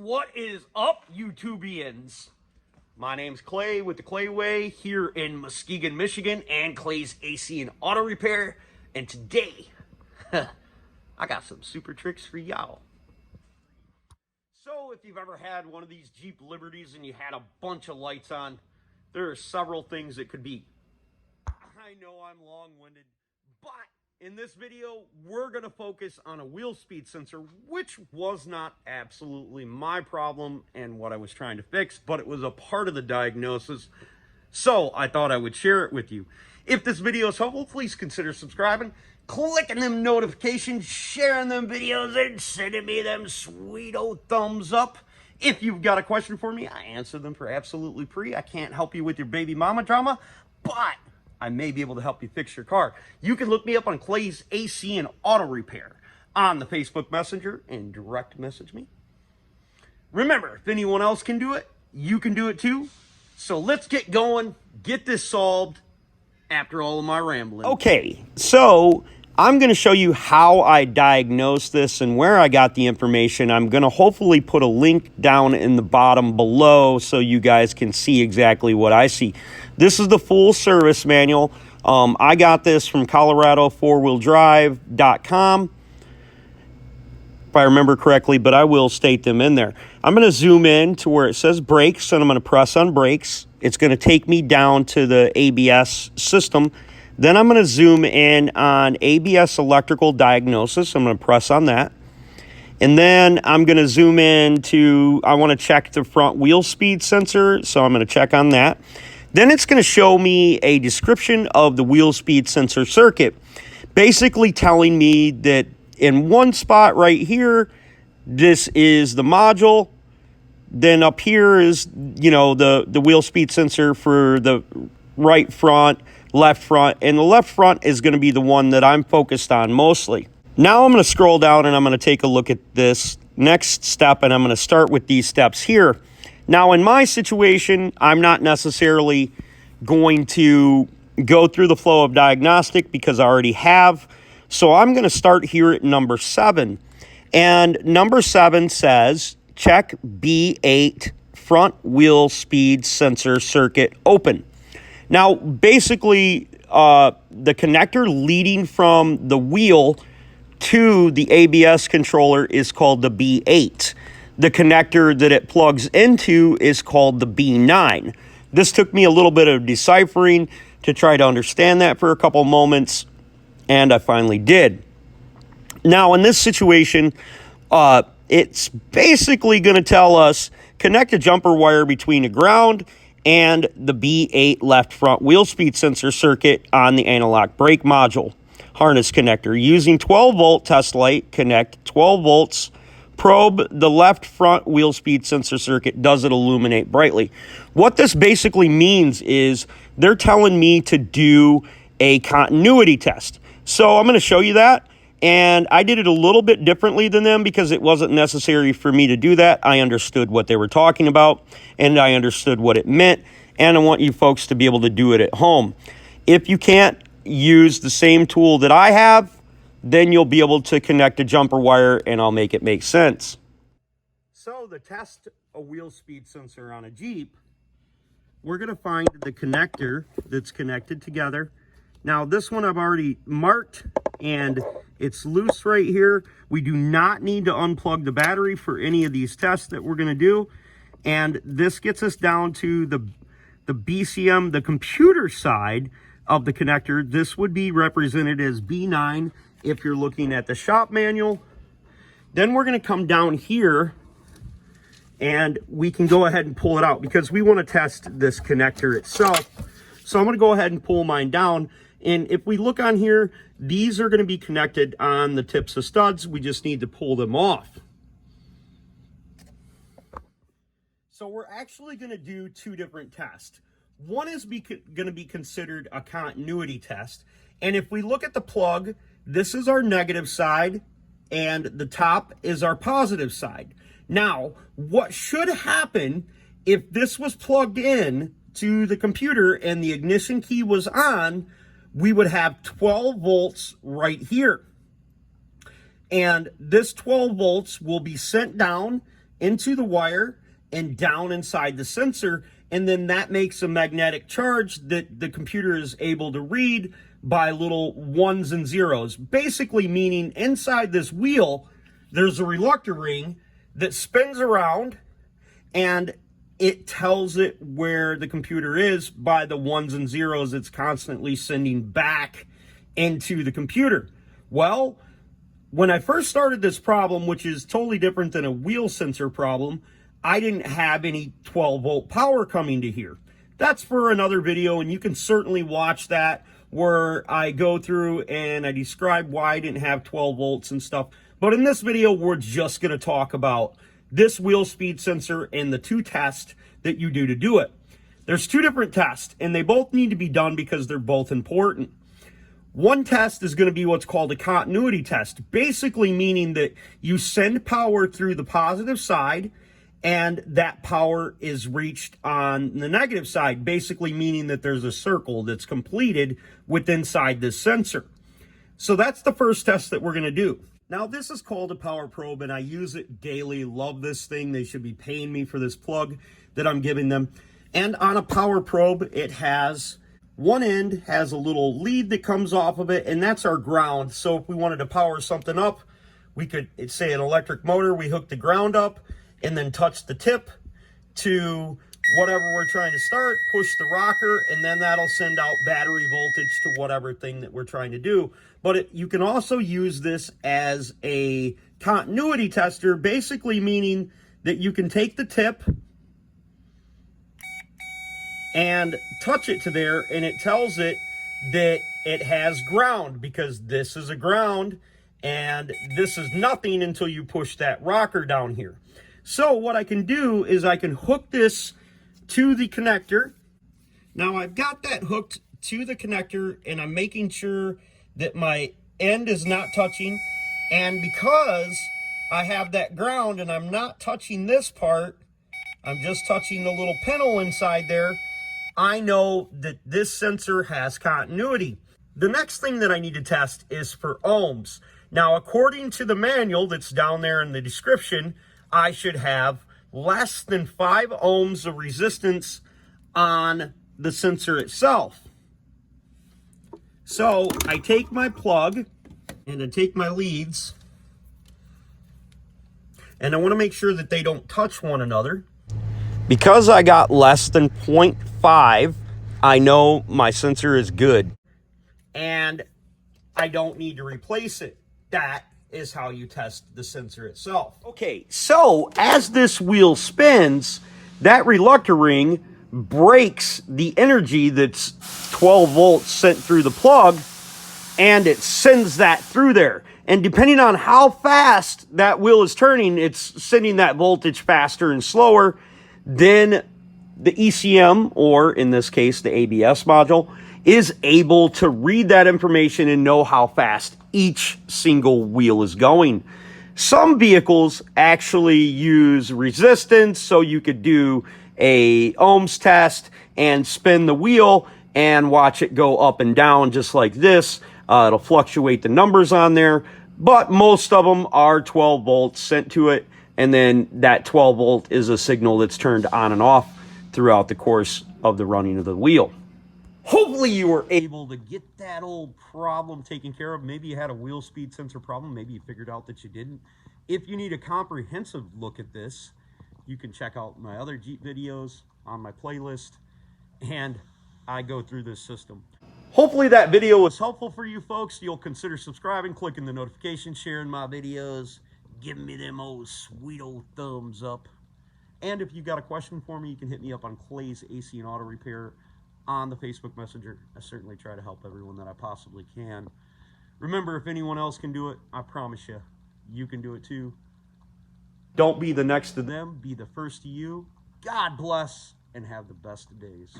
What is up, YouTubians? My name's Clay with the Clay Way here in Muskegon, Michigan, and Clay's AC and Auto Repair. And today, I got some super tricks for y'all. So if you've ever had one of these Jeep Liberties and you had a bunch of lights on, there are several things that could be. I know I'm long-winded, but in this video, we're going to focus on a wheel speed sensor, which was not absolutely my problem and what I was trying to fix, but it was a part of the diagnosis, so I thought I would share it with you. If this video is helpful, please consider subscribing, clicking them notifications, sharing them videos, and sending me them sweet old thumbs up. If you've got a question for me, I answer them for absolutely free. I can't help you with your baby mama drama, but I may be able to help you fix your car. You can look me up on Clay's AC and Auto Repair on the Facebook Messenger and direct message me. Remember, if anyone else can do it, you can do it too. So let's get going, get this solved after all of my rambling. Okay, so I'm going to show you how I diagnosed this and where I got the information. I'm going to hopefully put a link down in the bottom below so you guys can see exactly what I see. This is the full service manual. I got this from Colorado4wheeldrive.com, if I remember correctly, but I will state them in there. I'm going to zoom in to where it says brakes, and I'm going to press on brakes. It's going to take me down to the ABS system. Then I'm going to zoom in on ABS electrical diagnosis. I'm going to press on that. And then I'm going to zoom in to, I want to check the front wheel speed sensor, so I'm going to check on that. Then it's going to show me a description of the wheel speed sensor circuit, basically telling me that in one spot right here, this is the module. Then up here is, you know, the wheel speed sensor for the right front, left front, and the left front is going to be the one that I'm focused on mostly. Now I'm going to scroll down and I'm going to take a look at this next step, and I'm going to start with these steps here. Now, in my situation, I'm not necessarily going to go through the flow of diagnostic because I already have. So I'm going to start here at number 7. And number 7 says, check B8 front wheel speed sensor circuit open. Now, basically, the connector leading from the wheel to the ABS controller is called the B8. The connector that it plugs into is called the B9. This took me a little bit of deciphering to try to understand that for a couple moments, and I finally did. Now, in this situation, it's basically going to tell us connect a jumper wire between the ground and the B8 left front wheel speed sensor circuit on the analog brake module harness connector. Using 12-volt test light, connect 12 volts. Probe the left front wheel speed sensor circuit. Does it illuminate brightly? What this basically means is they're telling me to do a continuity test. So I'm going to show you that. And I did it a little bit differently than them because it wasn't necessary for me to do that. I understood what they were talking about, and I understood what it meant. And I want you folks to be able to do it at home. If you can't use the same tool that I have, then you'll be able to connect a jumper wire, and I'll make it make sense. So to test a wheel speed sensor on a Jeep, we're going to find the connector that's connected together. Now, this one I've already marked, and it's loose right here. We do not need to unplug the battery for any of these tests that we're going to do. And this gets us down to the BCM, the computer side of the connector. This would be represented as B9 if you're looking at the shop manual. Then we're going to come down here and we can go ahead and pull it out because we want to test this connector itself. So I'm going to go ahead and pull mine down. And if we look on here, these are going to be connected on the tips of studs. We just need to pull them off. So we're actually going to do two different tests. One is going to be considered a continuity test. And if we look at the plug, this is our negative side, and the top is our positive side. Now, what should happen if this was plugged in to the computer and the ignition key was on, we would have 12 volts right here. And this 12 volts will be sent down into the wire and down inside the sensor, and then that makes a magnetic charge that the computer is able to read by little ones and zeros, basically meaning inside this wheel there's a reluctor ring that spins around, and it tells it where the computer is by the ones and zeros it's constantly sending back into the computer. Well, when I first started this problem, which is totally different than a wheel sensor problem, I didn't have any 12-volt power coming to here. That's for another video, and you can certainly watch that where I go through and I describe why I didn't have 12 volts and stuff. But in this video, we're just going to talk about this wheel speed sensor and the two tests that you do to do it. There's two different tests, and they both need to be done because they're both important. One test is going to be what's called a continuity test, basically meaning that you send power through the positive side and that power is reached on the negative side, basically meaning that there's a circle that's completed within inside this sensor. So that's the first test that we're going to do. Now, this is called a power probe, and I use it daily. Love this thing. They should be paying me for this plug that I'm giving them. And on a power probe, it has one end has a little lead that comes off of it, and that's our ground. So if we wanted to power something up, we could, say an electric motor, we hook the ground up and then touch the tip to whatever we're trying to start, push the rocker, and then that'll send out battery voltage to whatever thing that we're trying to do. But you can also use this as a continuity tester, basically meaning that you can take the tip and touch it to there, and it tells it that it has ground, because this is a ground and this is nothing until you push that rocker down here. So what I can do is I can hook this to the connector. Now I've got that hooked to the connector, and I'm making sure that my end is not touching, and because I have that ground and I'm not touching this part, I'm just touching the little pintle inside there, I know that this sensor has continuity. The next thing that I need to test is for ohms. Now, according to the manual that's down there in the description, I should have less than 5 ohms of resistance on the sensor itself. So I take my plug and I take my leads, and I want to make sure that they don't touch one another. Because I got less than 0.5, I know my sensor is good, and I don't need to replace it. That is how you test the sensor itself. Okay, so as this wheel spins, that reluctor ring breaks the energy that's 12 volts sent through the plug, and it sends that through there. And depending on how fast that wheel is turning, it's sending that voltage faster and slower. Then the ECM, or in this case, the ABS module, is able to read that information and know how fast each single wheel is going. Some vehicles actually use resistance, so you could do a ohms test and spin the wheel and watch it go up and down just like this. It'll fluctuate the numbers on there, but most of them are 12 volts sent to it. And then that 12 volt is a signal that's turned on and off throughout the course of the running of the wheel. Hopefully you were able to get that old problem taken care of. Maybe you had a wheel speed sensor problem. Maybe you figured out that you didn't. If you need a comprehensive look at this, you can check out my other Jeep videos on my playlist, and I go through this system. Hopefully that video was helpful for you folks. You'll consider subscribing, clicking the notification, sharing my videos, giving me them old sweet old thumbs up. And if you got a question for me, you can hit me up on Clay's AC and Auto Repair on the Facebook Messenger. I certainly try to help everyone that I possibly can. Remember, if anyone else can do it, I promise you, you can do it too. Don't be the next to them, be the first to you. God bless, and have the best of days.